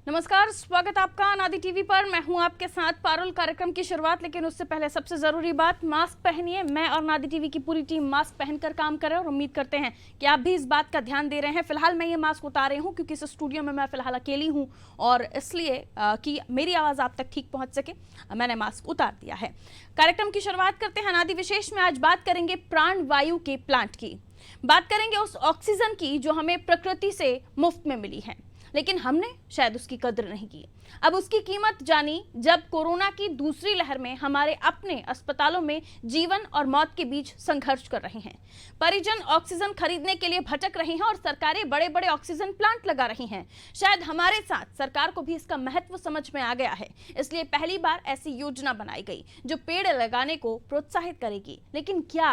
नमस्कार, स्वागत आपका अनादि टीवी पर। मैं हूं आपके साथ पारुल। कार्यक्रम की शुरुआत, लेकिन उससे पहले सबसे जरूरी बात, मास्क पहनिए। मैं और अनादि टीवी की पूरी टीम मास्क पहनकर काम कर रहे हैं और उम्मीद करते हैं कि आप भी इस बात का ध्यान दे रहे हैं। फिलहाल मैं ये मास्क उतार रही हूं क्योंकि इस स्टूडियो में मैं फिलहाल अकेली हूं और इसलिए कि मेरी आवाज आप तक ठीक पहुंच सके मैंने मास्क उतार दिया है। कार्यक्रम की शुरुआत करते हैं। अनादि विशेष में आज बात करेंगे प्राण वायु के प्लांट की। बात करेंगे उस ऑक्सीजन की जो हमें प्रकृति से मुफ्त में मिली है, लेकिन हमने शायद उसकी कदर नहीं की। अब उसकी कीमत जानी जब कोरोना की दूसरी लहर में हमारे अपने अस्पतालों में जीवन और मौत के बीच संघर्ष कर रहे हैं। परिजन ऑक्सीजन खरीदने के लिए भटक रहे हैं और सरकारें बड़े बड़े ऑक्सीजन प्लांट लगा रही हैं। शायद हमारे साथ सरकार को भी इसका महत्व समझ में आ गया है, इसलिए पहली बार ऐसी योजना बनाई गई जो पेड़ लगाने को प्रोत्साहित करेगी। लेकिन क्या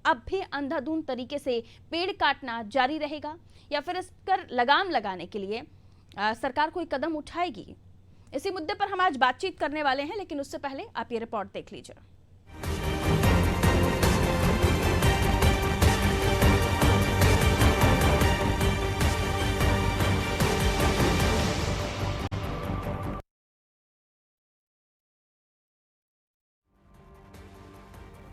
अब भी अंधाधुंध तरीके से पेड़ काटना जारी रहेगा या फिर इस पर लगाम लगाने के लिए सरकार कोई कदम उठाएगी? इसी मुद्दे पर हम आज बातचीत करने वाले हैं, लेकिन उससे पहले आप ये रिपोर्ट देख लीजिए।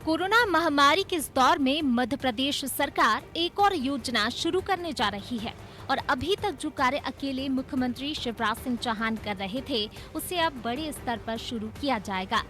कोरोना महामारी के इस दौर में मध्य प्रदेश सरकार एक और योजना शुरू करने जा रही है और अभी तक जो कार्य अकेले मुख्यमंत्री शिवराज सिंह चौहान कर रहे थे, उसे अब बड़े स्तर पर शुरू किया जाएगा।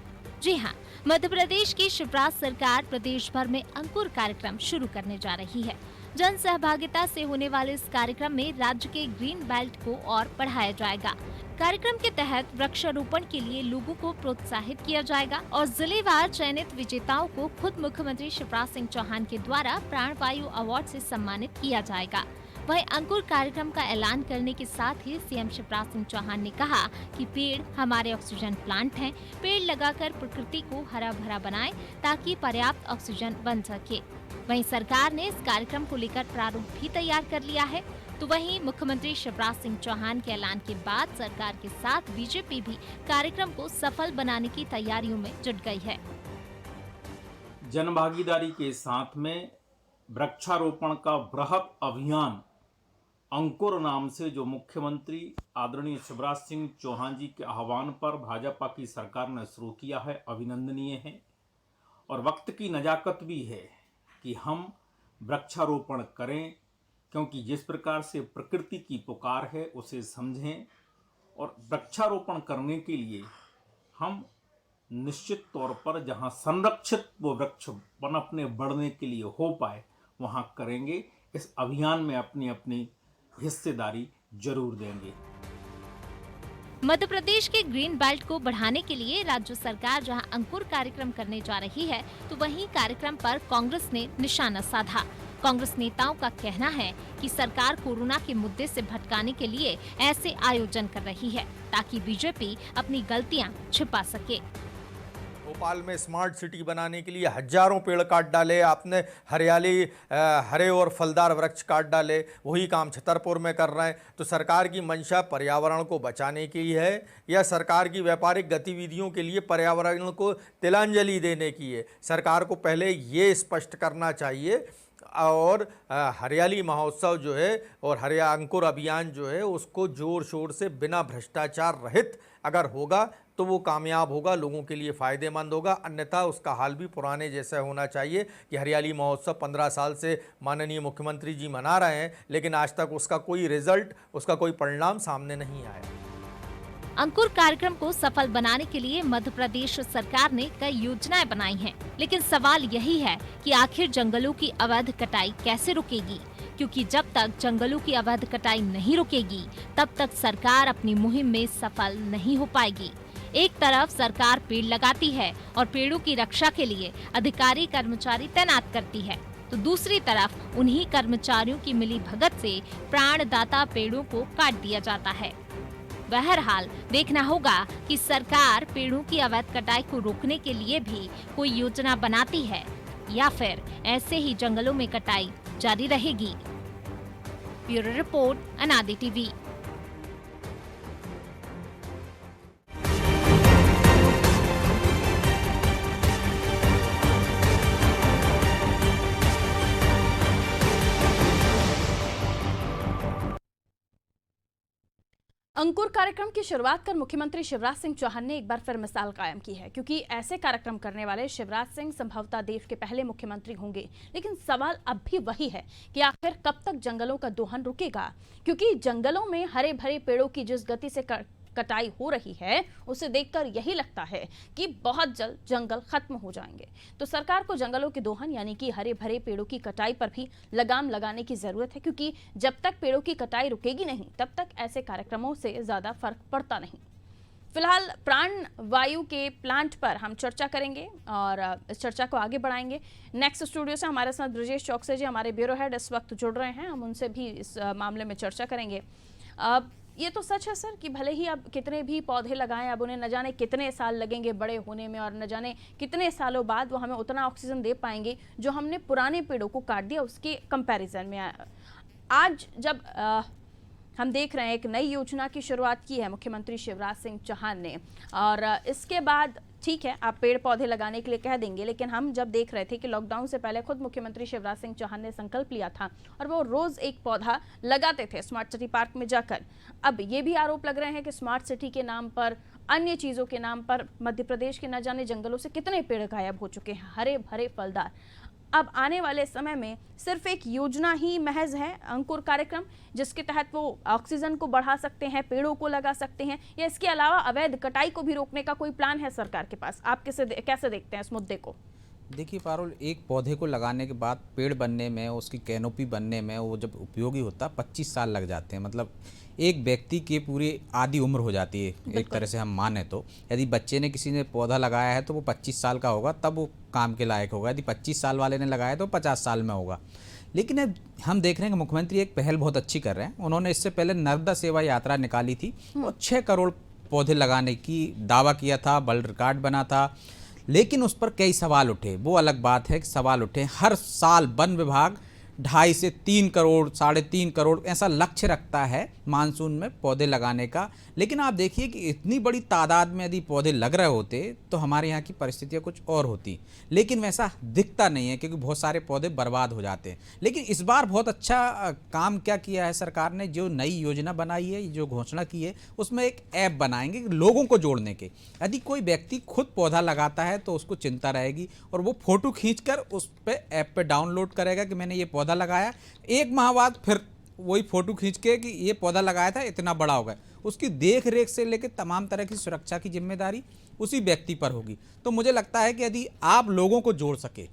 जी हाँ, मध्य प्रदेश की शिवराज सरकार प्रदेश भर में अंकुर कार्यक्रम शुरू करने जा रही है। जन सहभागिता से होने वाले इस कार्यक्रम में राज्य के ग्रीन बेल्ट को और बढ़ाया जाएगा। कार्यक्रम के तहत वृक्षारोपण के लिए लोगों को प्रोत्साहित किया जाएगा और जिलेवार चयनित विजेताओं को खुद मुख्यमंत्री शिवराज सिंह चौहान के द्वारा प्राणवायु अवार्ड से सम्मानित किया जाएगा। वहीं अंकुर कार्यक्रम का ऐलान करने के साथ ही सीएम शिवराज सिंह चौहान ने कहा कि पेड़ हमारे ऑक्सीजन प्लांट हैं। पेड़ लगाकर प्रकृति को हरा भरा बनाएं ताकि पर्याप्त ऑक्सीजन बन सके। वहीं सरकार ने इस कार्यक्रम को लेकर प्रारूप भी तैयार कर लिया है। तो वहीं मुख्यमंत्री शिवराज सिंह चौहान के ऐलान के बाद सरकार के साथ बीजेपी भी कार्यक्रम को सफल बनाने की तैयारियों में जुट गई है। जनभागीदारी के साथ में वृक्षारोपण का बृहद अभियान अंकुर नाम से जो मुख्यमंत्री आदरणीय शिवराज सिंह चौहान जी के आह्वान पर भाजपा की सरकार ने शुरू किया है, अभिनंदनीय है। और वक्त की नजाकत भी है कि हम वृक्षारोपण करें, क्योंकि जिस प्रकार से प्रकृति की पुकार है उसे समझें। और वृक्षारोपण करने के लिए हम निश्चित तौर पर जहां संरक्षित वो वृक्ष अपने बढ़ने के लिए हो पाए वहां करेंगे। इस अभियान में अपनी अपनी हिस्सेदारी जरूर देंगे। मध्य प्रदेश के ग्रीन बेल्ट को बढ़ाने के लिए राज्य सरकार जहां अंकुर कार्यक्रम करने जा रही है, तो वहीं कार्यक्रम पर कांग्रेस ने निशाना साधा। कांग्रेस नेताओं का कहना है कि सरकार कोरोना के मुद्दे से भटकाने के लिए ऐसे आयोजन कर रही है ताकि बीजेपी अपनी गलतियां छिपा सके। भोपाल में स्मार्ट सिटी बनाने के लिए हजारों पेड़ काट डाले आपने, हरियाली हरे और फलदार वृक्ष काट डाले। वही काम छतरपुर में कर रहे हैं। तो सरकार की मंशा पर्यावरण को बचाने की है या सरकार की व्यापारिक गतिविधियों के लिए पर्यावरण को तिलांजलि देने की है? सरकार को पहले ये स्पष्ट करना चाहिए। और हरियाली महोत्सव जो है और हरिया अंकुर अभियान जो है उसको जोर शोर से बिना भ्रष्टाचार रहित अगर होगा तो वो कामयाब होगा, लोगों के लिए फ़ायदेमंद होगा। अन्यथा उसका हाल भी पुराने जैसा होना चाहिए कि हरियाली महोत्सव 15 साल से माननीय मुख्यमंत्री जी मना रहे हैं, लेकिन आज तक उसका कोई रिजल्ट, उसका कोई परिणाम सामने नहीं आया। अंकुर कार्यक्रम को सफल बनाने के लिए मध्य प्रदेश सरकार ने कई योजनाएं बनाई हैं, लेकिन सवाल यही है कि आखिर जंगलों की अवैध कटाई कैसे रुकेगी? क्योंकि जब तक जंगलों की अवैध कटाई नहीं रुकेगी, तब तक सरकार अपनी मुहिम में सफल नहीं हो पाएगी। एक तरफ सरकार पेड़ लगाती है और पेड़ों की रक्षा के लिए अधिकारी कर्मचारी तैनात करती है, तो दूसरी तरफ उन्हीं कर्मचारियों की मिली भगत से प्राणदाता पेड़ों को काट दिया जाता है। बहरहाल देखना होगा कि सरकार पेड़ों की अवैध कटाई को रोकने के लिए भी कोई योजना बनाती है या फिर ऐसे ही जंगलों में कटाई जारी रहेगी। ब्यूरो रिपोर्ट, अनादि टीवी। अंकुर कार्यक्रम की शुरुआत कर मुख्यमंत्री शिवराज सिंह चौहान ने एक बार फिर मिसाल कायम की है, क्योंकि ऐसे कार्यक्रम करने वाले शिवराज सिंह संभवतः देश के पहले मुख्यमंत्री होंगे। लेकिन सवाल अब भी वही है कि आखिर कब तक जंगलों का दोहन रुकेगा, क्योंकि जंगलों में हरे भरे पेड़ों की जिस गति से कटाई हो रही है उसे देखकर यही लगता है कि बहुत जल्द जंगल खत्म हो जाएंगे। तो सरकार को जंगलों के दोहन यानी कि हरे भरे पेड़ों की कटाई पर भी लगाम लगाने की जरूरत है, क्योंकि जब तक पेड़ों की कटाई रुकेगी नहीं तब तक ऐसे कार्यक्रमों से ज्यादा फर्क पड़ता नहीं। फिलहाल प्राण वायु के प्लांट पर हम चर्चा करेंगे और इस चर्चा को आगे बढ़ाएंगे। नेक्स्ट स्टूडियो से हमारे साथ ब्रजेश चौकसे जी, हमारे ब्यूरो हेड, इस वक्त जुड़ रहे हैं। हम उनसे भी इस मामले में चर्चा करेंगे। ये तो सच है सर कि भले ही अब कितने भी पौधे लगाएं, अब उन्हें न जाने कितने साल लगेंगे बड़े होने में और न जाने कितने सालों बाद वो हमें उतना ऑक्सीजन दे पाएंगे जो हमने पुराने पेड़ों को काट दिया उसके कंपैरिजन में। आज जब हम देख रहे हैं एक नई योजना की शुरुआत की है मुख्यमंत्री शिवराज सिंह चौहान ने, और इसके बाद ठीक है आप पेड़ पौधे लगाने के लिए कह देंगे, लेकिन हम जब देख रहे थे कि लॉकडाउन से पहले खुद मुख्यमंत्री शिवराज सिंह चौहान ने संकल्प लिया था और वो रोज एक पौधा लगाते थे स्मार्ट सिटी पार्क में जाकर। अब ये भी आरोप लग रहे हैं कि स्मार्ट सिटी के नाम पर, अन्य चीजों के नाम पर मध्य प्रदेश के न जाने जंगलों से कितने पेड़ गायब हो चुके हैं, हरे भरे फलदार। अब आने वाले समय में सिर्फ एक योजना ही महज है अंकुर कार्यक्रम, जिसके तहत वो ऑक्सीजन को बढ़ा सकते हैं, पेड़ों को लगा सकते हैं, या इसके अलावा अवैध कटाई को भी रोकने का कोई प्लान है सरकार के पास? आप कैसे देखते हैं इस मुद्दे को? देखिए पारुल, एक पौधे को लगाने के बाद पेड़ बनने में, उसकी कैनोपी बनने में, वो जब उपयोगी होता 25 साल लग जाते हैं। मतलब एक व्यक्ति की पूरी आधी उम्र हो जाती है एक तरह से हम माने तो। यदि बच्चे ने, किसी ने पौधा लगाया है तो वो 25 साल का होगा तब वो काम के लायक होगा। यदि 25 साल वाले ने लगाया तो 50 साल में होगा। लेकिन अब हम देख रहे हैं कि मुख्यमंत्री एक पहल बहुत अच्छी कर रहे हैं। उन्होंने इससे पहले नर्मदा सेवा यात्रा निकाली थी और 6 करोड़ पौधे लगाने की दावा किया था, वर्ल्ड रिकॉर्ड बना था। लेकिन उस पर कई सवाल उठे। वो अलग बात है कि सवाल उठे। हर साल वन विभाग 2.5 से 3 करोड़, 3.5 करोड़ ऐसा लक्ष्य रखता है मानसून में पौधे लगाने का। लेकिन आप देखिए कि इतनी बड़ी तादाद में यदि पौधे लग रहे होते तो हमारे यहाँ की परिस्थितियाँ कुछ और होती, लेकिन वैसा दिखता नहीं है क्योंकि बहुत सारे पौधे बर्बाद हो जाते हैं। लेकिन इस बार बहुत अच्छा काम क्या किया है सरकार ने, जो नई योजना बनाई है, जो घोषणा की है, उसमें एक ऐप बनाएंगे लोगों को जोड़ने के। यदि कोई व्यक्ति खुद पौधा लगाता है तो उसको चिंता रहेगी और वो फोटो खींचकर उस पर ऐप पे डाउनलोड करेगा कि मैंने ये पौधा लगाया। 1 माह बाद फिर वही फोटो खींच के कि ये पौधा लगाया था, इतना बड़ा हो गया। उसकी देख रेख से लेकर तमाम तरह की सुरक्षा की जिम्मेदारी उसी व्यक्ति पर होगी। तो मुझे लगता है कि यदि आप लोगों को जोड़ सके,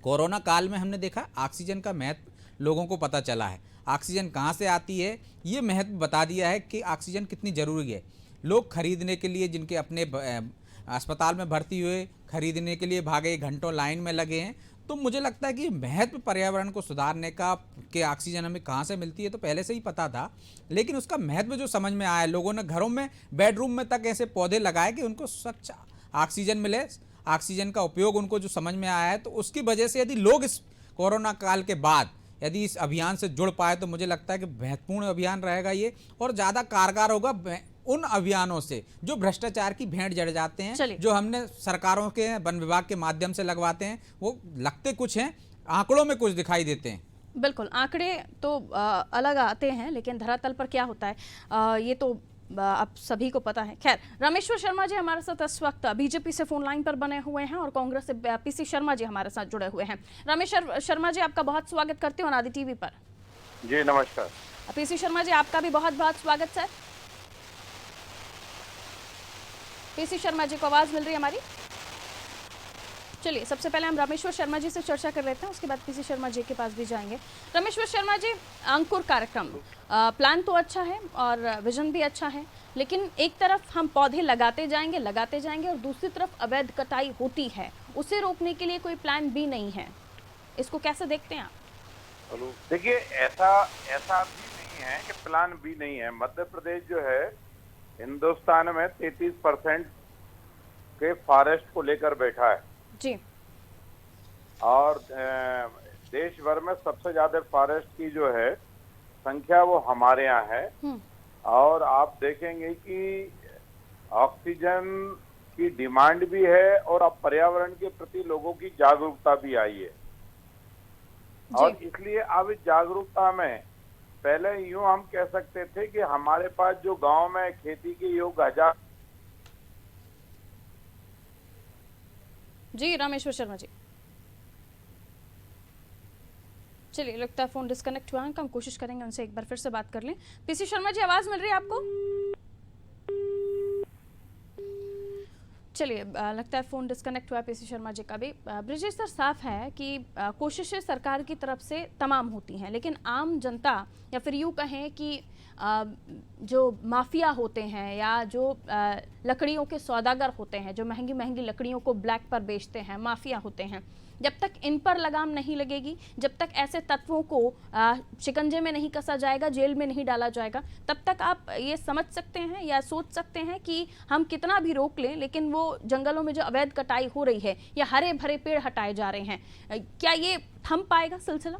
कोरोना काल में हमने देखा ऑक्सीजन का महत्व लोगों को पता चला है। ऑक्सीजन कहाँ से आती है ये महत्व बता दिया है कि ऑक्सीजन कितनी ज़रूरी है। लोग खरीदने के लिए, जिनके अपने अस्पताल में भर्ती हुए, खरीदने के लिए भागे, घंटों लाइन में लगे हैं। तो मुझे लगता है कि महत्व पर्यावरण को सुधारने का, कि ऑक्सीजन हमें कहाँ से मिलती है तो पहले से ही पता था, लेकिन उसका महत्व जो समझ में आया, लोगों ने घरों में, बेडरूम में तक ऐसे पौधे लगाए कि उनको स्वच्छ ऑक्सीजन मिले। ऑक्सीजन का उपयोग उनको जो समझ में आया है, तो उसकी वजह से यदि लोग इस कोरोना काल के बाद यदि इस अभियान से जुड़ पाए तो मुझे लगता है कि महत्वपूर्ण अभियान रहेगा ये, और ज़्यादा कारगर होगा उन अभियानों से जो भ्रष्टाचार की भेंट जड़ जाते हैं, जो हमने सरकारों के, वन विभाग के माध्यम से लगवाते हैं। वो लगते कुछ हैं, आंकड़ों में कुछ दिखाई देते हैं। बिल्कुल, आंकड़े तो अलग आते हैं, लेकिन धरातल पर क्या होता है ये तो आप सभी को पता है। खैर, रामेश्वर शर्मा जी हमारे साथ इस वक्त बीजेपी से फोन लाइन पर बने हुए हैं और कांग्रेस से पीसी शर्मा जी हमारे साथ जुड़े हुए हैं। रामेश्वर शर्मा जी, आपका बहुत स्वागत करते हो आदि टीवी पर। जी नमस्कार। पीसी शर्मा जी, आपका भी बहुत बहुत स्वागत सर। पीसी शर्मा जी को आवाज मिल रही है हमारी? चलिए, सबसे पहले हम रामेश्वर शर्मा जी से चर्चा कर लेते हैं, उसके बाद पीसी शर्मा जी के पास भी जाएंगे। रामेश्वर शर्मा जी, अंकुर कार्यक्रम प्लान तो अच्छा है और विजन भी अच्छा है, लेकिन एक तरफ हम पौधे लगाते जाएंगे और दूसरी तरफ अवैध कटाई होती है, उसे रोकने के लिए कोई प्लान भी नहीं है। इसको कैसे देखते हैं आप? देखिए, ऐसा भी नहीं है कि प्लान भी नहीं है। मध्य प्रदेश जो है हिंदुस्तान में 33% के फॉरेस्ट को लेकर बैठा है जी, और देश भर में सबसे ज्यादा फॉरेस्ट की जो है संख्या वो हमारे यहाँ है। और आप देखेंगे कि ऑक्सीजन की डिमांड भी है और अब पर्यावरण के प्रति लोगों की जागरूकता भी आई है, और इसलिए अब इस जागरूकता में पहले यूं हम कह सकते थे कि हमारे पास जो गांव में खेती के योग्य 1000। जी रामेश्वर शर्मा जी, चलिए लगता है फोन डिस्कनेक्ट हुआ है, हम कोशिश करेंगे उनसे एक बार फिर से बात कर लें। पीसी शर्मा जी, आवाज मिल रही है आपको? चलिए लगता है फ़ोन डिस्कनेक्ट हुआ है पीसी शर्मा जी का भी। ब्रिजेश सर, साफ है कि कोशिशें सरकार की तरफ से तमाम होती हैं, लेकिन आम जनता या फिर यूँ कहें कि जो माफिया होते हैं या जो लकड़ियों के सौदागर होते हैं, जो महंगी महंगी लकड़ियों को ब्लैक पर बेचते हैं, माफिया होते हैं, जब तक इन पर लगाम नहीं लगेगी, जब तक ऐसे तत्वों को शिकंजे में नहीं कसा जाएगा, जेल में नहीं डाला जाएगा, तब तक आप ये समझ सकते हैं या सोच सकते हैं कि हम कितना भी रोक लें, लेकिन वो जंगलों में जो अवैध कटाई हो रही है या हरे भरे पेड़ हटाए जा रहे हैं, क्या ये थम पाएगा सिलसिला?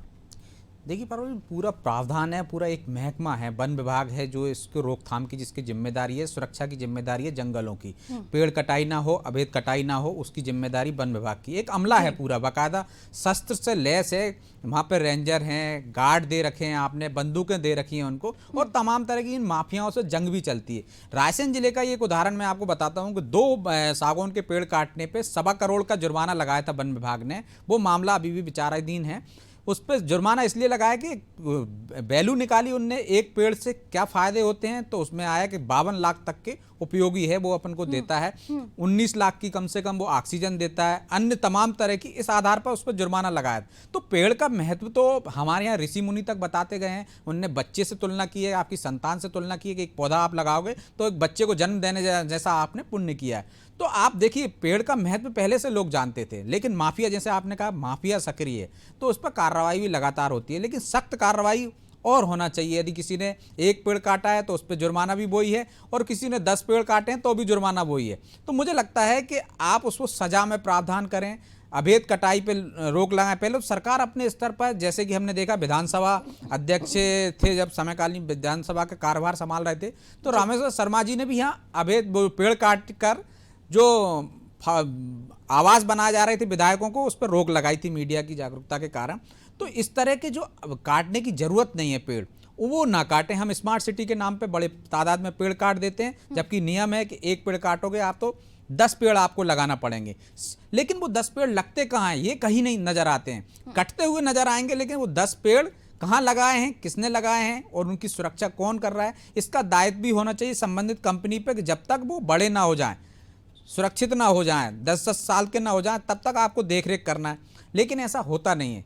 देखिए पारुल, पूरा प्रावधान है, पूरा एक महकमा है, वन विभाग है जो इसको रोकथाम की, जिसकी जिम्मेदारी है, सुरक्षा की जिम्मेदारी है जंगलों की। पेड़ कटाई ना हो, अवैध कटाई ना हो, उसकी जिम्मेदारी वन विभाग की। एक अमला है पूरा, बाकायदा शस्त्र से लैस है, वहाँ पे रेंजर हैं, गार्ड दे रखे हैं, आपने बंदूकें दे रखी हैं उनको, और तमाम तरह की इन माफियाओं से जंग भी चलती है। रायसेन जिले का एक उदाहरण मैं आपको बताता हूँ कि 2 सागौन के पेड़ काटने पे 1.25 करोड़ का जुर्माना लगाया था वन विभाग ने। वो मामला अभी भी विचाराधीन है। उस पर जुर्माना इसलिए लगाया कि वैल्यू निकाली उनने, एक पेड़ से क्या फायदे होते हैं, तो उसमें आया कि 52 लाख तक के उपयोगी है वो अपन को देता है, 19 लाख की कम से कम वो ऑक्सीजन देता है, अन्य तमाम तरह की, इस आधार पर उस पर जुर्माना लगाया। तो पेड़ का महत्व तो हमारे यहाँ ऋषि मुनि तक बताते गए हैं। उनने बच्चे से तुलना की है, आपकी संतान से तुलना की है कि एक पौधा आप लगाओगे तो एक बच्चे को जन्म देने जैसा आपने पुण्य किया है। तो आप देखिए, पेड़ का महत्व पहले से लोग जानते थे, लेकिन माफिया, जैसे आपने कहा माफिया सक्रिय है, तो उस पर कार्रवाई भी लगातार होती है, लेकिन सख्त कार्रवाई और होना चाहिए। यदि किसी ने 1 पेड़ काटा है तो उस पर जुर्माना भी वही है, और किसी ने 10 पेड़ काटे हैं तो भी जुर्माना वही है। तो मुझे लगता है कि आप उसको सजा में प्रावधान करें, अवैध कटाई पे रोक लगाएं। पहले तो सरकार अपने स्तर पर, जैसे कि हमने देखा विधानसभा अध्यक्ष थे जब समकालीन विधानसभा का कार्यभार संभाल रहे थे, तो रामेश्वर शर्मा जी ने भी यहाँ अवैध पेड़ काट कर जो आवाज बनाए जा रहे थे विधायकों को, उस पर रोक लगाई थी मीडिया की जागरूकता के कारण। तो इस तरह के जो काटने की जरूरत नहीं है पेड़, वो ना काटें। हम स्मार्ट सिटी के नाम पे बड़े तादाद में पेड़ काट देते हैं, जबकि नियम है कि 1 पेड़ काटोगे आप तो 10 पेड़ आपको लगाना पड़ेंगे। लेकिन वो 10 पेड़ लगते कहाँ हैं, ये कहीं नहीं नजर आते हैं। कटते हुए नजर आएंगे, लेकिन वो 10 पेड़ कहाँ लगाए हैं, किसने लगाए हैं, और उनकी सुरक्षा कौन कर रहा है, इसका दायित्व भी होना चाहिए संबंधित कंपनी पे, कि जब तक वो बड़े ना हो जाएं, सुरक्षित ना हो जाएं, 10-10 साल के ना हो जाएं, तब तक आपको देखरेख करना है। लेकिन ऐसा होता नहीं है।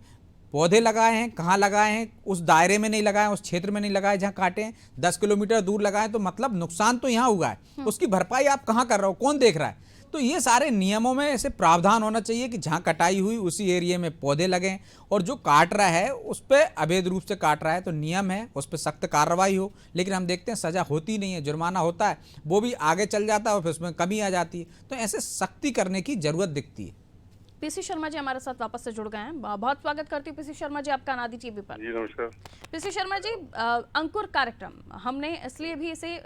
पौधे लगाए हैं, कहाँ लगाए हैं, उस दायरे में नहीं लगाए, उस क्षेत्र में नहीं लगाए जहाँ काटे हैं, 10 किलोमीटर दूर लगाए, तो मतलब नुकसान तो यहाँ हुआ है, उसकी भरपाई आप कहाँ कर रहे हो, कौन देख रहा है? तो ये सारे नियमों में ऐसे प्रावधान होना चाहिए कि जहाँ कटाई हुई उसी एरिया में पौधे लगें, और जो काट रहा है उस पर अवैध रूप से काट रहा है तो नियम है, उस पर सख्त कार्रवाई हो। लेकिन हम देखते हैं सजा होती नहीं है, जुर्माना होता है, वो भी आगे चल जाता है और फिर उसमें कमी आ जाती है। तो ऐसे सख्ती करने की जरूरत दिखती है। पीसी शर्मा जी हमारे साथ वापस से जुड़ गए हैं, बहुत स्वागत करती हूँ पीसी शर्मा जी आपका अनादि टीवी पर। जी नमस्कार। पीसी शर्मा जी, अंकुर कार्यक्रम हमने इसलिए भी इसे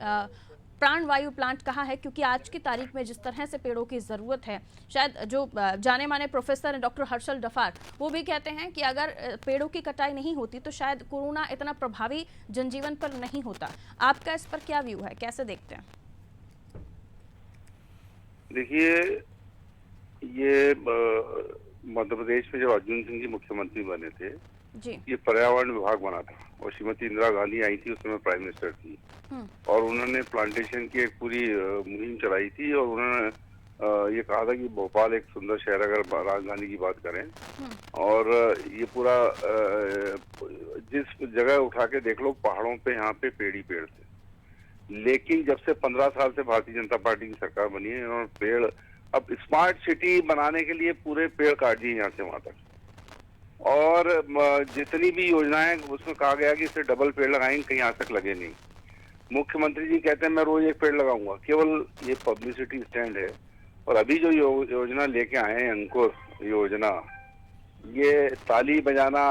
प्राण वायु प्लांट कहा है क्योंकि आज की तारीख में जिस तरह से पेड़ों की ज़रूरत है, शायद जो जाने माने प्रोफेसर हैं डॉक्टर हर्षल डफार, वो भी कहते हैं कि अगर पेड़ों की कटाई नहीं होती तो शायद कोरोना इतना प्रभावी जनजीवन पर नहीं होता। आपका इस पर क्या व्यू है, कैसे देखते हैं? देखिए, ये मध्य प्रदेश में जब अर्जुन सिंह जी मुख्यमंत्री बने थे जी, ये पर्यावरण विभाग बना था, और श्रीमती इंदिरा गांधी आई थी, उस समय प्राइम मिनिस्टर थी, और उन्होंने प्लांटेशन की एक पूरी मुहिम चलाई थी, और उन्होंने ये कहा था कि भोपाल एक सुंदर शहर, अगर राजधानी की बात करें, और ये पूरा जिस जगह उठा के देख लो पहाड़ों पे, यहाँ पे पेड़ ही पेड़ थे। लेकिन जब से 15 साल से भारतीय जनता पार्टी की सरकार बनी है, इन्होंने पेड़, अब स्मार्ट सिटी बनाने के लिए पूरे पेड़ काट दिए यहाँ से वहां तक, और जितनी भी योजनाएं उसमें कहा गया कि इसे डबल पेड़ लगाएंगे, कहीं आज तक लगे नहीं। मुख्यमंत्री जी कहते हैं मैं रोज 1 पेड़ लगाऊंगा, केवल ये पब्लिसिटी स्टैंड है। और अभी जो योजना लेके आए हैं, अंकुर योजना, ये ताली बजाना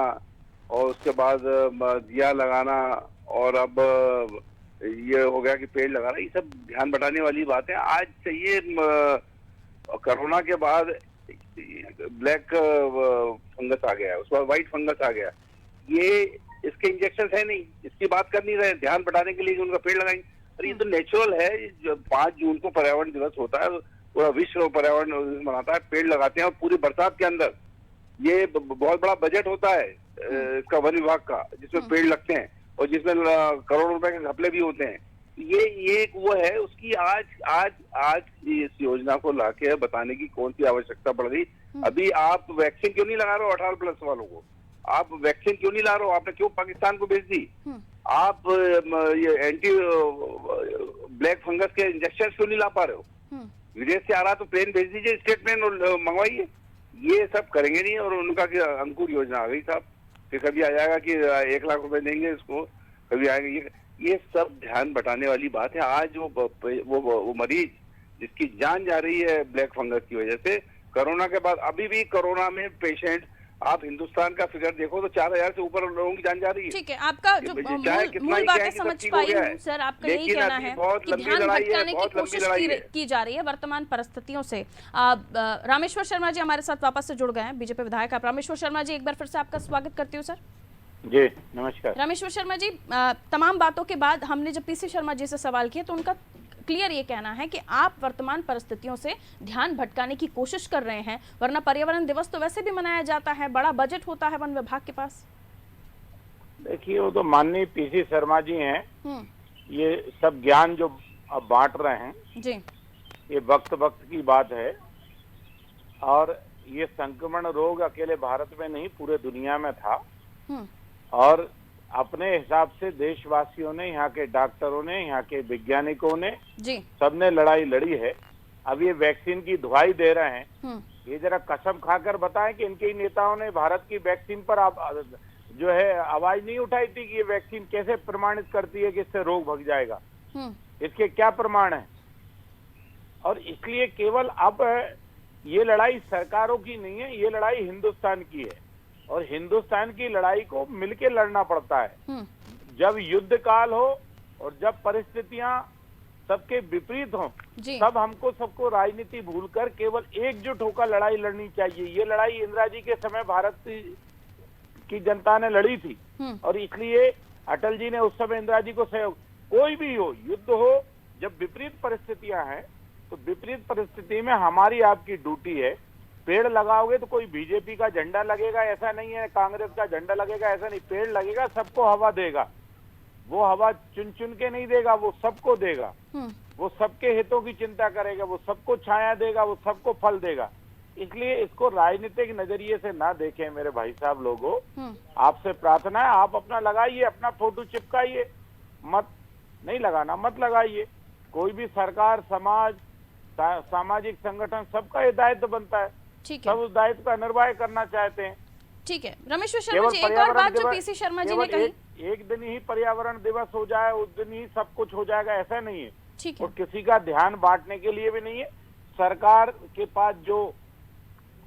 और उसके बाद दिया लगाना, और अब ये हो गया कि पेड़ लगाना, ये सब ध्यान बटाने वाली बातें। आज चाहिए, कोरोना के बाद ब्लैक फंगस आ गया है, उसके बाद व्हाइट फंगस आ गया। ये इसके इंजेक्शन है नहीं, इसकी बात कर नहीं रहे, ध्यान बढ़ाने के लिए उनका पेड़ लगाएंगे। अरे ये तो नेचुरल है। जो 5 जून को पर्यावरण दिवस होता है, पूरा विश्व पर्यावरण दिवस मनाता है, पेड़ लगाते हैं। और पूरी बरसात के अंदर ये बहुत बड़ा बजट होता है इसका, वन विभाग का, जिसमें पेड़ लगते हैं और जिसमें करोड़ों रुपए के घपले भी होते हैं। ये एक वो है, उसकी आज इस योजना को लाके बताने की कौन सी आवश्यकता पड़ गई। अभी आप वैक्सीन क्यों नहीं लगा रहे हो 18+ वालों को? आप वैक्सीन क्यों नहीं ला रहे हो? आपने क्यों पाकिस्तान को भेज दी? आप ये एंटी ब्लैक फंगस के इंजेक्शन क्यों नहीं ला पा रहे हो? विदेश से आ रहा तो प्लेन भेज दीजिए, स्टेट प्लेन, और मंगवाइए। ये सब करेंगे नहीं। और उनका कि अंकुर योजना आ गई साहब, फिर कभी आ जाएगा कि 1 लाख रुपए देंगे इसको, कभी आएगा। ये सब ध्यान बटाने वाली बात है। आज वो मरीज जिसकी जान जा रही है ब्लैक फंगस की वजह से, कोरोना के बाद अभी भी कोरोना में पेशेंट, आप हिंदुस्तान का फिगर देखो तो 4000 से ऊपर लोगों की जान जा रही है। ठीक है, आपका जो मूल बातें समझ पाई हूँ सर, आपका यही कहना है कि ध्यान भटकाने की कोशिश की जा रही है वर्तमान परिस्थितियों से। रामेश्वर शर्मा जी हमारे साथ वापस से जुड़ गए हैं, बीजेपी विधायक। आप रामेश्वर शर्मा जी, एक बार फिर से आपका स्वागत करती हूँ सर। जी नमस्कार। रामेश्वर शर्मा जी, तमाम बातों के बाद हमने जब पीसी शर्मा जी से सवाल किया तो उनका क्लियर ये कहना है कि आप वर्तमान परिस्थितियों से ध्यान भटकाने की कोशिश कर रहे हैं, वरना पर्यावरण दिवस तो वैसे भी मनाया जाता है, बड़ा बजट होता है वन विभाग के पास। देखिए, वो तो माननीय पीसी शर्मा जी हैं, ये सब ज्ञान जो अब बांट रहे हैं जी, ये वक्त की बात है। और ये संक्रमण रोग अकेले भारत में नहीं, पूरे दुनिया में था। और अपने हिसाब से देशवासियों ने, यहाँ के डॉक्टरों ने, यहाँ के वैज्ञानिकों ने जी, सबने लड़ाई लड़ी है। अब ये वैक्सीन की दुहाई दे रहे हैं, ये जरा कसम खाकर बताएं कि इनके नेताओं ने भारत की वैक्सीन पर जो है आवाज नहीं उठाई थी कि ये वैक्सीन कैसे प्रमाणित करती है कि इससे रोग भग जाएगा? इसके क्या प्रमाण है? और इसलिए केवल अब ये लड़ाई सरकारों की नहीं है, ये लड़ाई हिंदुस्तान की है। और हिंदुस्तान की लड़ाई को मिलके लड़ना पड़ता है। जब युद्ध काल हो और जब परिस्थितियां सबके विपरीत हों, तब सबको राजनीति भूलकर केवल एकजुट होकर लड़ाई लड़नी चाहिए। ये लड़ाई इंदिरा जी के समय भारत की जनता ने लड़ी थी, और इसलिए अटल जी ने उस समय इंदिरा जी को सहयोग। कोई भी हो, युद्ध हो, जब विपरीत परिस्थितियां हैं तो विपरीत परिस्थिति में हमारी आपकी ड्यूटी है। पेड़ लगाओगे तो कोई बीजेपी का झंडा लगेगा ऐसा नहीं है, कांग्रेस का झंडा लगेगा ऐसा नहीं। पेड़ लगेगा, सबको हवा देगा। वो हवा चुन चुन के नहीं देगा, वो सबको देगा। वो सबके हितों की चिंता करेगा, वो सबको छाया देगा, वो सबको फल देगा। इसलिए इसको राजनीतिक नजरिए से ना देखें मेरे भाई साहब लोगों। आपसे प्रार्थना है, आप अपना लगाइए, अपना फोटो चिपकाइए, मत नहीं लगाना मत लगाइए। कोई भी सरकार, समाज, सामाजिक संगठन, सबका ये दायित्व बनता है। सब उस दायित्व का निर्वाह करना चाहते हैं। ठीक है रामेश्वर शर्मा जी, एक और बात जो पीसी शर्मा जी ने कही, एक दिन ही पर्यावरण दिवस हो जाए, उस दिन ही सब कुछ हो जाएगा ऐसा नहीं है। ठीक है। और किसी का ध्यान बांटने के लिए भी नहीं है। सरकार के पास जो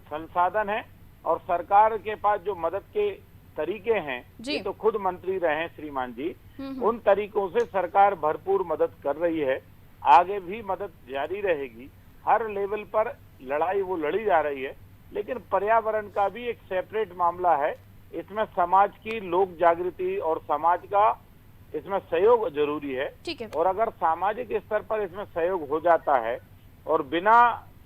संसाधन है और सरकार के पास जो मदद के तरीके हैं, ये तो खुद मंत्री रहे हैं श्रीमान जी, उन तरीकों से सरकार भरपूर मदद कर रही है। आगे भी मदद जारी रहेगी। हर लेवल पर लड़ाई वो लड़ी जा रही है। लेकिन पर्यावरण का भी एक सेपरेट मामला है। इसमें समाज की लोक जागृति और समाज का इसमें सहयोग जरूरी है। ठीक है। और अगर सामाजिक स्तर पर इसमें सहयोग हो जाता है और बिना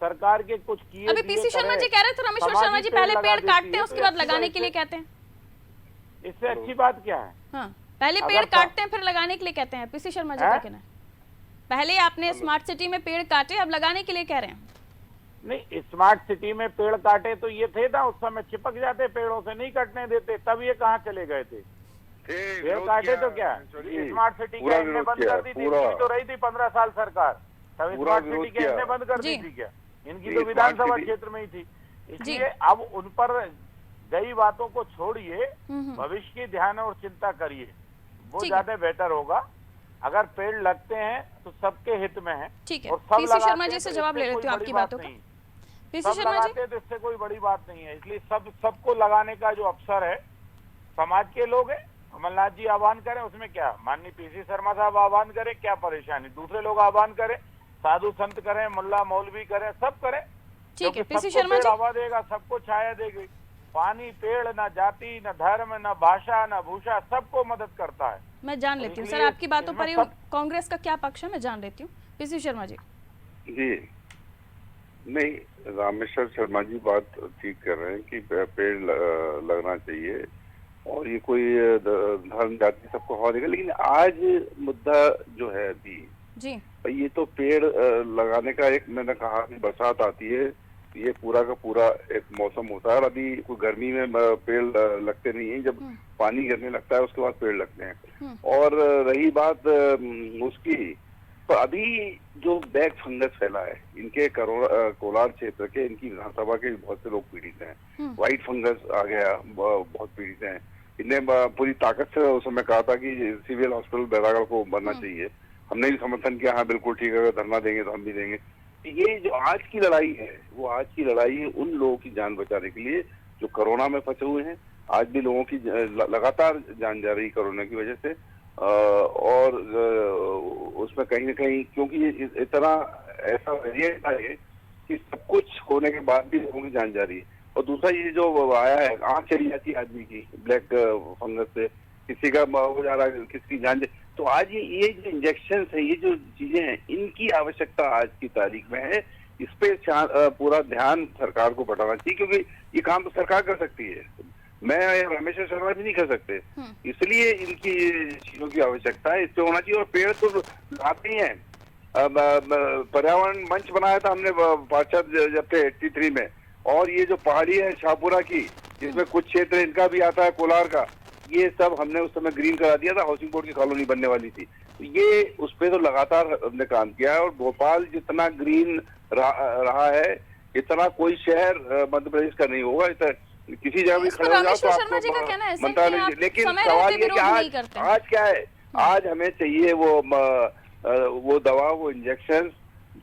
सरकार के कुछ किए, अभी पीसी शर्मा जी कह रहे थे रामेश्वर शर्मा जी पहले पेड़ काटते हैं उसके बाद लगाने के लिए कहते हैं। इससे अच्छी बात क्या है? हाँ, पहले पेड़ काटते हैं फिर लगाने के लिए कहते हैं। पीसी शर्मा जी का कहना है पहले आपने स्मार्ट सिटी में पेड़ काटे, अब लगाने के लिए कह रहे हैं। नहीं, स्मार्ट सिटी में पेड़ काटे तो ये थे ना, उस समय चिपक जाते पेड़ों से, नहीं कटने देते, तब ये कहाँ चले गए थे? पेड़ काटे तो क्या स्मार्ट सिटी क्या इनने बंद कर दी थी? तो रही थी 15 साल सरकार, तब स्मार्ट सिटी क्या इनने बंद कर दी थी क्या? इनकी तो विधानसभा क्षेत्र में ही थी। इसलिए अब उन पर गई बातों को छोड़िए, भविष्य की ध्यान और चिंता करिए, वो ज्यादा बेटर होगा। अगर पेड़ लगते हैं तो सबके हित में है। ठीक है, पीसी शर्मा जी से जवाब ले लेती हूँ आपकी बातों का। पीसी शर्मा जी, तो इससे कोई बड़ी बात नहीं है। इसलिए सबको लगाने का जो अवसर है, समाज के लोग हैं, कमलनाथ जी आह्वान करें, उसमें क्या? माननीय पीसी शर्मा साहब आह्वान करें, क्या परेशानी? दूसरे लोग आह्वान करें, साधु संत करें, मुल्ला मौलवी करें, सब करें। ठीक है, पीसी शर्मा जी हवा देगा, सबको छाया देगी। पानी पेड़ न जाति न धर्म न भाषा न भूषा सबको मदद करता है। मैं जान लेती हूँ सर, इसलिए आपकी बातों पर इनमें ही कांग्रेस का क्या पक्ष है मैं जान लेती हूँ। पीसी शर्मा जी। जी नहीं, रामेश्वर शर्मा जी बात ठीक कर रहे हैं कि पेड़ लगना चाहिए और ये कोई धर्म जाति सबको हवा देगा, लेकिन आज मुद्दा जो है अभी जी ये तो पेड़ लगाने का एक, मैंने कहा कि बरसात आती है ये पूरा का पूरा एक मौसम होता है और अभी कोई गर्मी में पेड़ लगते नहीं है, जब पानी गिरने लगता है उसके बाद पेड़ लगते हैं। और रही बात उसकी, तो अभी जो ब्लैक फंगस फैला है इनके कोलार क्षेत्र के, इनकी विधानसभा के बहुत से लोग पीड़ित हैं। व्हाइट फंगस आ गया, बहुत पीड़ित हैं। इनने पूरी ताकत से उस समय कहा था कि सिविल हॉस्पिटल बैरागढ़ को बनना चाहिए, हमने भी समर्थन किया, हाँ बिल्कुल ठीक है, अगर धरना देंगे तो हम भी देंगे। ये जो आज की लड़ाई है वो आज की लड़ाई है उन लोगों की जान बचाने के लिए जो कोरोना में फंसे हुए हैं। आज भी लोगों की लगातार जान जा रही है कोरोना की वजह से, और उसमें कहीं ना कहीं क्योंकि इतना ऐसा वेरिएंट है कि सब कुछ होने के बाद भी लोगों की जान जा रही है। और दूसरा ये जो आया है, आंख चली जाती है आदमी की ब्लैक फंगस से, किसी का हो जा रहा है, किसी की जान, तो आज ये जो इंजेक्शन है, ये जो चीजें हैं, इनकी आवश्यकता आज की तारीख में है। इस पे पूरा ध्यान सरकार को बटाना चाहिए, क्योंकि ये काम तो सरकार कर सकती है, मैं रामेश्वर शर्मा भी नहीं कर सकते, इसलिए इनकी चीजों की आवश्यकता है, इससे होना चाहिए। और पेड़ तो लाते ही हैं, पर्यावरण मंच बनाया था हमने पार्षद जब थे 83 में, और ये जो पहाड़ी है शाहपुरा की, जिसमें कुछ क्षेत्र इनका भी आता है, कोलार का, ये सब हमने उस समय ग्रीन करा दिया था, हाउसिंग बोर्ड की कॉलोनी बनने वाली थी। तो ये उस पे तो लगातार हमने काम किया है, और भोपाल जितना ग्रीन रहा है इतना कोई शहर मध्य प्रदेश का नहीं होगा। किसी जगह भी खड़े हो जाओ तो आपको मंत्रालय, लेकिन सवाल ये कि आज क्या है, आज हमें चाहिए वो दवा, वो इंजेक्शन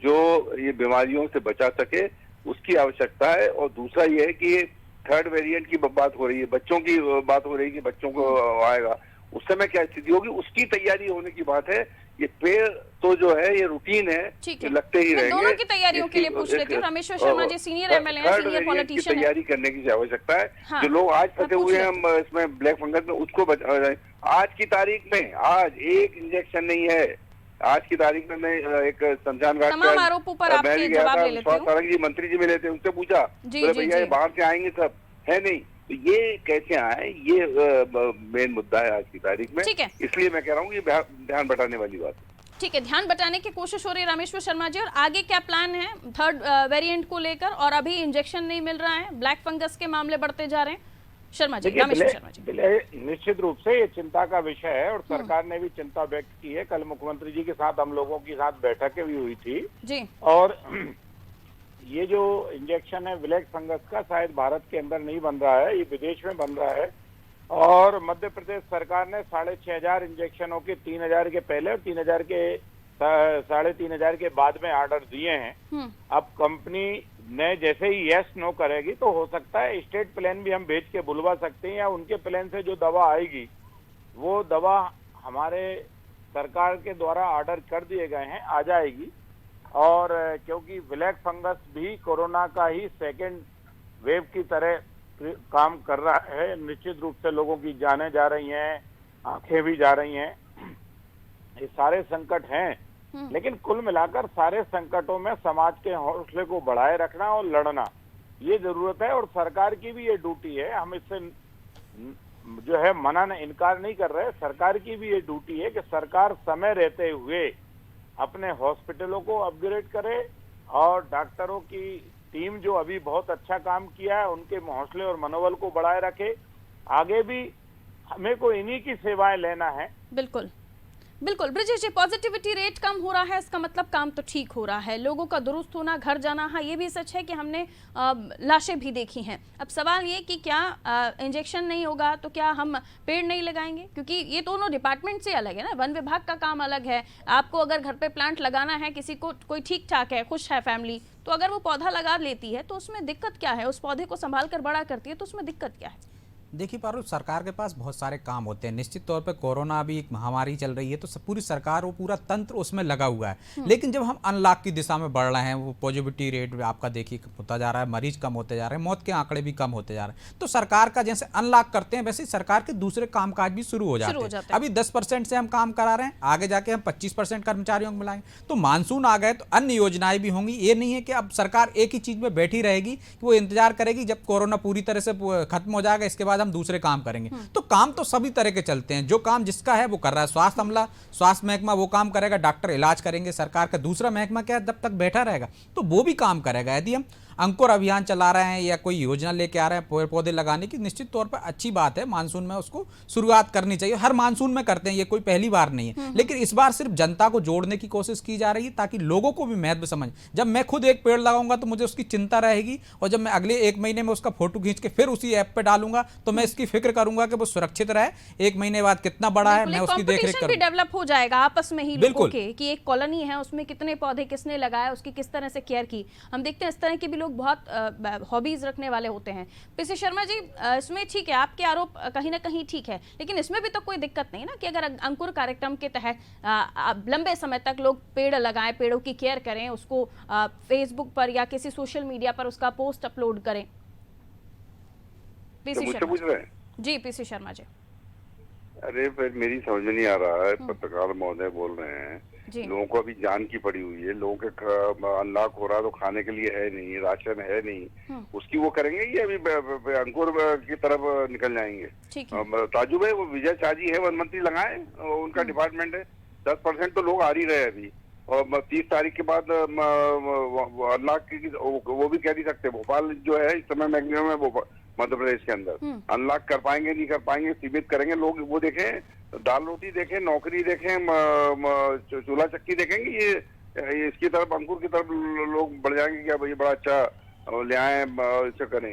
जो ये बीमारियों से बचा सके, उसकी आवश्यकता है। और दूसरा ये है कि थर्ड वेरिएंट की बात हो रही है, बच्चों की बात हो रही है कि बच्चों को आएगा, उस समय क्या स्थिति होगी, उसकी तैयारी होने की बात है। ये पेड़ तो जो है ये रूटीन है, लगते ही रहेंगे। दोनों की तैयारियों के लिए पूछ लेती हूँ। रामेश्वर शर्मा जी सीनियर एमएलए हैं, सीनियर पॉलिटिशियन हैं। तैयारी करने की आवश्यकता है। हाँ, जो लोग आज फंसे हुए हैं हम इसमें ब्लैक फंगस में, उसको आज की तारीख में आज एक इंजेक्शन नहीं है। आज की तारीख में मैं एक शमशान घाट तमाम आरोपों पर आपके जवाब ले लेती हूं। जी मंत्री जी मिले थे, उनसे पूछा, भैया बाहर से आएंगे सब, है नहीं, तो ये कैसे आए, ये मेन मुद्दा है आज की तारीख में। ठीक है, इसलिए मैं कह रहा हूँ ये ध्यान बटाने वाली बात है। ठीक है, ध्यान बटाने की कोशिश हो रही है रामेश्वर शर्मा जी। और आगे क्या प्लान है थर्ड वेरिएंट को लेकर, और अभी इंजेक्शन नहीं मिल रहा है, ब्लैक फंगस के मामले बढ़ते जा रहे हैं। शर्मा जी, रामेश्वर शर्मा जी। निश्चित रूप से ये चिंता का विषय है और सरकार ने भी चिंता व्यक्त की है। कल मुख्यमंत्री जी के साथ हम लोगों के साथ बैठकें भी हुई थी जी। और ये जो इंजेक्शन है ब्लैक फंगस का, शायद भारत के अंदर नहीं बन रहा है, ये विदेश में बन रहा है। और मध्य प्रदेश सरकार ने 6,500 इंजेक्शनों के 3,000 के पहले और 3,000 के 3,500 के बाद में ऑर्डर दिए हैं। अब कंपनी ने जैसे ही यस नो करेगी तो हो सकता है स्टेट प्लान भी हम भेज के बुलवा सकते हैं, या उनके प्लान से जो दवा आएगी वो दवा हमारे सरकार के द्वारा ऑर्डर कर दिए गए हैं, आ जाएगी। और क्योंकि ब्लैक फंगस भी कोरोना का ही सेकेंड वेव की तरह काम कर रहा है, निश्चित रूप से लोगों की जानें जा रही हैं, आंखें भी जा रही हैं, ये सारे संकट हैं। लेकिन कुल मिलाकर सारे संकटों में समाज के हौसले को बढ़ाए रखना और लड़ना ये जरूरत है, और सरकार की भी ये ड्यूटी है। हम इससे जो है मना इनकार नहीं कर रहे, सरकार की भी ये ड्यूटी है कि सरकार समय रहते हुए अपने हॉस्पिटलों को अपग्रेड करे और डॉक्टरों की टीम जो अभी बहुत अच्छा काम किया है उनके हौसले और मनोबल को बढ़ाए रखे। आगे भी हमें को इन्हीं की सेवाएं लेना है। बिल्कुल बिल्कुल। ब्रिजेश जी, पॉजिटिविटी रेट कम हो रहा है, इसका मतलब काम तो ठीक हो रहा है, लोगों का दुरुस्त होना, घर जाना। हाँ, ये भी सच है कि हमने लाशें भी देखी हैं। अब सवाल ये कि क्या इंजेक्शन नहीं होगा तो क्या हम पेड़ नहीं लगाएंगे, क्योंकि ये दोनों डिपार्टमेंट से अलग है ना। वन विभाग का काम अलग है, आपको अगर घर पे प्लांट लगाना है, किसी को कोई ठीक ठाक है, खुश है फैमिली, तो अगर वो पौधा लगा लेती है तो उसमें दिक्कत क्या है, उस पौधे को संभाल कर बड़ा करती है तो उसमें दिक्कत क्या है? देखिए पारुल, सरकार के पास बहुत सारे काम होते हैं। निश्चित तौर पे कोरोना अभी एक महामारी चल रही है, तो पूरी सरकार, वो पूरा तंत्र उसमें लगा हुआ है। लेकिन जब हम अनलॉक की दिशा में बढ़ रहे हैं, वो पॉजिटिविटी रेट आपका देखिए होता जा रहा है, मरीज कम होते जा रहे हैं, मौत के आंकड़े भी कम होते जा रहे हैं, तो सरकार का जैसे अनलॉक करते हैं वैसे ही सरकार के दूसरे कामकाज भी शुरू हो जाते हैं। अभी 10% से हम काम करा रहे हैं, आगे जाके हम 25% कर्मचारियों को मिलाएंगे, तो मानसून आ गए तो अन्य योजनाएं भी होंगी। ये नहीं है कि अब सरकार एक ही चीज में बैठी रहेगी कि वो इंतजार करेगी जब कोरोना पूरी तरह से खत्म हो जाएगा इसके बाद हम दूसरे काम करेंगे। तो काम तो सभी तरह के चलते हैं, जो काम जिसका है वो कर रहा है। स्वास्थ्य अमला, स्वास्थ्य महकमा वो काम करेगा, डॉक्टर इलाज करेंगे, सरकार का दूसरा महकमा क्या है, जब तक बैठा रहेगा तो वो भी काम करेगा। यदि हम अंकुर अभियान चला रहे हैं या कोई योजना लेके आ रहे हैं पेड़ पौधे लगाने की, निश्चित तौर पर अच्छी बात है, मानसून में उसको शुरुआत करनी चाहिए। हर मानसून में करते हैं, ये कोई पहली बार नहीं है, लेकिन इस बार सिर्फ जनता को जोड़ने की कोशिश की जा रही है ताकि लोगों को भी महत्व समझ। जब मैं खुद एक पेड़ लगाऊंगा तो मुझे उसकी चिंता रहेगी, और जब मैं अगले 1 महीने में उसका फोटो खींच के फिर उसी ऐप पे डालूंगा तो मैं इसकी फिक्र करूंगा कि वो सुरक्षित रहे, 1 महीने बाद कितना बड़ा है, मैं उसकी देखरेख करूं। डेवलप हो जाएगा आपस में ही लोगों के, कि एक कॉलोनी है उसमें कितने पौधे किसने लगाया, उसकी किस तरह से केयर की। हम देखते हैं इस तरह के भी लोग बहुत हॉबीज रखने वाले होते हैं। पीसी शर्मा जी, इसमें ठीक है, आपके आरोप कहीं ना कहीं ठीक है, लेकिन इसमें भी तो कोई दिक्कत नहीं ना कि अगर अंकुर कार्यक्रम के तहत लंबे समय तक लोग पेड़ लगाएं, पेड़ों की केयर करें, उसको फेसबुक पर या किसी सोशल मीडिया पर उसका पोस्ट अपलोड करें। PC Sharma ji, PC Sharma ji. अरे फिर मेरी समझ में नहीं आ रहा है, पत्रकार महोदय बोल रहे हैं लोगों को अभी जान की पड़ी हुई है, लोगों के अनलॉक हो रहा है तो खाने के लिए है नहीं, राशन है नहीं, उसकी वो करेंगे ये अभी अंकुर की तरफ निकल जाएंगे। ताजुब है, वो विजय शाह जी है, वन मंत्री लगाए, उनका डिपार्टमेंट है। 10% तो लोग आ ही रहे अभी, और 30 तारीख के बाद अनलॉक की वो भी कह नहीं सकते। भोपाल जो है इस समय मैक्सिमम है मध्य प्रदेश के अंदर, अनलॉक कर पाएंगे नहीं कर पाएंगे, सीमित करेंगे। लोग वो देखें, दाल रोटी देखें, नौकरी देखें, चूल्हा चक्की देखेंगे, ये इसकी तरफ अंकुर की तरफ लोग बढ़ जाएंगे कि अब ये बड़ा अच्छा ले आए, इसे करें।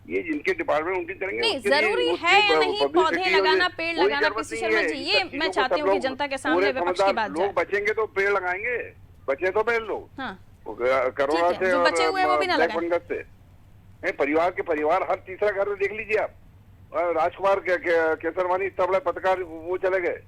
ये जिनके डिपार्टमेंट उनकी करेंगे। नहीं, जरूरी है या नहीं पौधे लगाना, पेड़ लगाना, पीसी शर्मा जी, ये मैं चाहती हूँ कि जनता के सामने विपक्ष की बात जाए। लोग बचेंगे तो पेड़ लगाएंगे, बचे तो पेड़ लोग। कोरोना से, जो बचे हुए हैं वो भी ना लगाएं। परिवार के परिवार हर तीसरा घर में देख लीजिए आप, राजकुमार केसरवानी इतना बड़ा पत्रकार वो चले गए,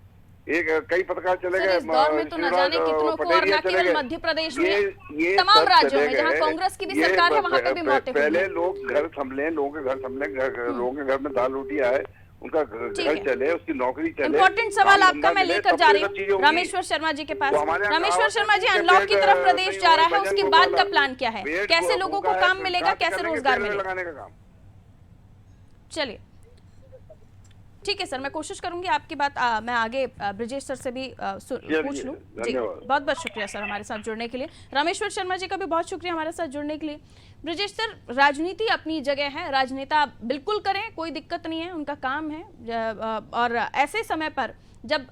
कई पत्रकार चले गए। इस दौर में तो न जाने कितनों को, और न केवल मध्य प्रदेश में, तमाम राज्यों में जहां कांग्रेस की भी सरकार है वहां पे भी मौतें हुई। पहले लोग घर संभले, लोगों के घर संभले, लोगों के घर में दाल रोटी आए, उनका घर चले, उसकी नौकरी चले। इम्पोर्टेंट सवाल आपका मैं लेकर जा रही हूँ रामेश्वर शर्मा जी के पास। रामेश्वर शर्मा जी, अनलॉक की तरफ प्रदेश जा रहा है, उसके बाद का प्लान क्या है? कैसे लोगों को काम मिलेगा, कैसे रोजगार मिलेगा? चलिए ठीक है सर, मैं कोशिश करूंगी आपकी बात मैं आगे ब्रजेश सर से भी पूछ लूं। जी बहुत बहुत शुक्रिया सर हमारे साथ जुड़ने के लिए। रामेश्वर शर्मा जी का भी बहुत शुक्रिया हमारे साथ जुड़ने के लिए। ब्रजेश सर, राजनीति अपनी जगह है, राजनेता बिल्कुल करें, कोई दिक्कत नहीं है, उनका काम है। और ऐसे समय पर जब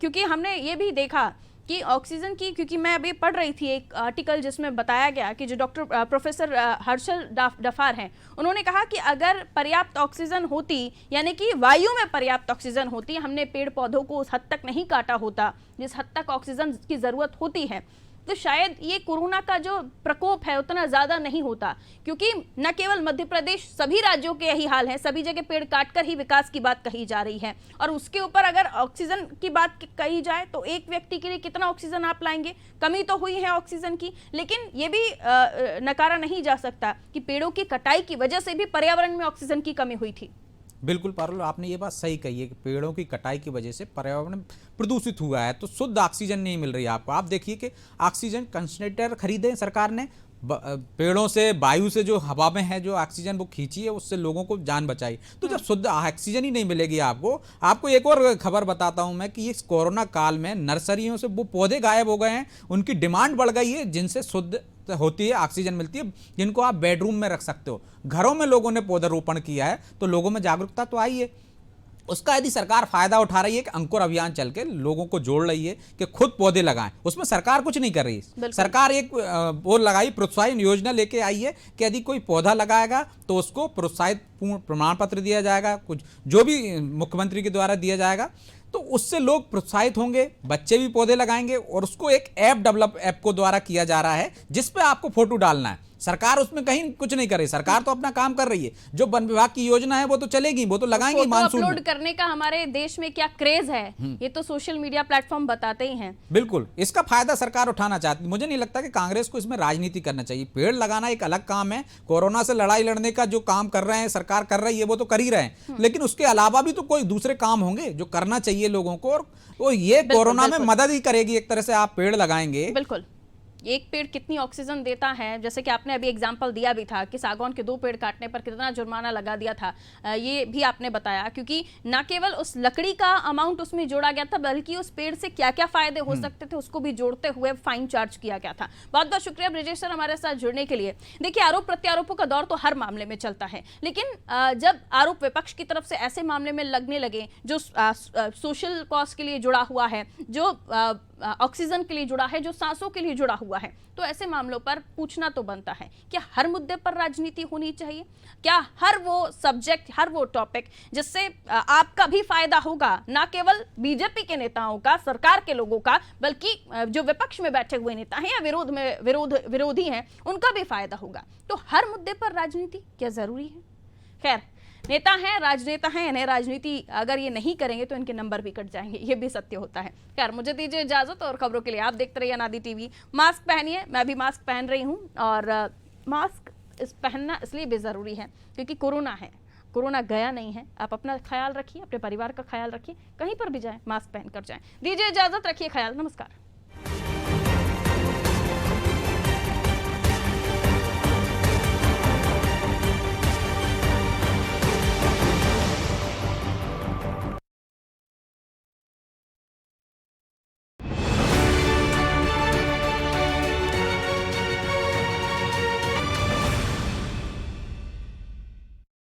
क्योंकि हमने ये भी देखा कि ऑक्सीजन की, क्योंकि मैं अभी पढ़ रही थी एक आर्टिकल जिसमें बताया गया कि जो डॉक्टर प्रोफेसर हर्षल डफार हैं, उन्होंने कहा कि अगर पर्याप्त ऑक्सीजन होती, यानी कि वायु में पर्याप्त ऑक्सीजन होती, हमने पेड़ पौधों को उस हद तक नहीं काटा होता जिस हद तक ऑक्सीजन की ज़रूरत होती है, तो शायद ये कोरोना का जो प्रकोप है उतना ज़्यादा नहीं होता। क्योंकि न केवल मध्य प्रदेश, सभी राज्यों के यही हाल है, सभी जगह पेड़ काटकर ही विकास की बात कही जा रही है। और उसके ऊपर अगर ऑक्सीजन की बात कही जाए तो एक व्यक्ति के लिए कितना ऑक्सीजन आप लाएंगे? कमी तो हुई है ऑक्सीजन की, लेकिन ये भी नकारा नहीं जा सकता कि पेड़ों की कटाई की वजह से भी पर्यावरण में ऑक्सीजन की कमी हुई थी। बिल्कुल पारुल, आपने ये बात सही कही है कि पेड़ों की कटाई की वजह से पर्यावरण प्रदूषित हुआ है, तो शुद्ध ऑक्सीजन नहीं मिल रही है आपको। आप देखिए कि ऑक्सीजन कंसंट्रेटर खरीदे सरकार ने, पेड़ों से, वायु से जो हवा में है जो ऑक्सीजन वो खींची है, उससे लोगों को जान बचाई। तो जब शुद्ध ऑक्सीजन ही नहीं मिलेगी आपको एक और खबर बताता हूं मैं कि इस कोरोना काल में नर्सरियों से वो पौधे गायब हो गए हैं, उनकी डिमांड बढ़ गई है जिनसे शुद्ध होती है, ऑक्सीजन मिलती है, जिनको आप बेडरूम में रख सकते हो। घरों में लोगों ने पौधारोपण किया है, तो लोगों में जागरूकता तो आई है। उसका यदि सरकार फायदा उठा रही है कि अंकुर अभियान चल के लोगों को जोड़ रही है कि खुद पौधे लगाएं, उसमें सरकार कुछ नहीं कर रही है। सरकार एक वो लगाई, प्रोत्साहन योजना लेके आई है कि यदि कोई पौधा लगाएगा तो उसको प्रोत्साहित प्रमाण पत्र दिया जाएगा, कुछ जो भी मुख्यमंत्री के द्वारा दिया जाएगा, तो उससे लोग प्रोत्साहित होंगे, बच्चे भी पौधे लगाएंगे। और उसको एक ऐप डेवलप ऐप को द्वारा किया जा रहा है जिस पे आपको फोटो डालना है। सरकार उसमें कहीं कुछ नहीं कर रही, सरकार तो अपना काम कर रही है। जो वन विभाग की योजना है वो तो चलेगी, वो तो लगाएंगे मानसून अपलोड में। करने का हमारे देश में क्या क्रेज है, ये तो सोशल मीडिया प्लेटफॉर्म बताते ही हैं। बिल्कुल, इसका फायदा सरकार उठाना चाहती है। मुझे नहीं लगता कि कांग्रेस को इसमें राजनीति करना चाहिए। पेड़ लगाना एक अलग काम है, कोरोना से लड़ाई लड़ने का जो काम कर रहे हैं सरकार कर रही है वो तो कर ही रहे हैं, लेकिन उसके अलावा भी तो कोई दूसरे काम होंगे जो करना चाहिए लोगों को, और वो ये कोरोना में मदद ही करेगी एक तरह से। आप पेड़ लगाएंगे, बिल्कुल, एक पेड़ कितनी ऑक्सीजन देता है, जैसे कि आपने अभी एग्जांपल दिया भी था कि सागौन के 2 पेड़ काटने पर कितना जुर्माना लगा दिया था, ये भी आपने बताया, क्योंकि ना केवल उस लकड़ी का अमाउंट उसमें जोड़ा गया था बल्कि उस पेड़ से क्या क्या फायदे हो सकते थे उसको भी जोड़ते हुए फाइन चार्ज किया गया था। बहुत बहुत शुक्रिया ब्रिजेश सर हमारे साथ जुड़ने के लिए। देखिए, आरोप प्रत्यारोपों का दौर तो हर मामले में चलता है, लेकिन जब आरोप विपक्ष की तरफ से ऐसे मामले में लगने लगे जो सोशल कॉज के लिए जुड़ा हुआ है, जो ऑक्सीजन के लिए जुड़ा है, जो सांसों के लिए जुड़ा हुआ है, तो ऐसे मामलों पर पूछना तो बनता है, क्या हर मुद्दे पर राजनीति होनी चाहिए? क्या हर वो सब्जेक्ट, हर वो टॉपिक जिससे आपका भी फायदा होगा, ना केवल बीजेपी के नेताओं का, सरकार के लोगों का, बल्कि जो विपक्ष में बैठे हुए नेता हैं या विरोधी हैं, उनका भी फायदा होगा? तो हर मुद्दे पर राजनीति क्या जरूरी है? खैर, नेता हैं, राजनेता हैं, इन्हें राजनीति अगर ये नहीं करेंगे तो इनके नंबर भी कट जाएंगे, ये भी सत्य होता है। खैर, मुझे दीजिए इजाजत, और खबरों के लिए आप देखते रहिए अनादि टीवी। मास्क पहनिए, मैं भी मास्क पहन रही हूँ, और मास्क पहनना इसलिए भी ज़रूरी है क्योंकि कोरोना है, कोरोना गया नहीं है। आप अपना ख्याल रखिए, अपने परिवार का ख्याल रखिए, कहीं पर भी जाएं मास्क पहन कर जाएं। दीजिए इजाजत, रखिए ख्याल, नमस्कार।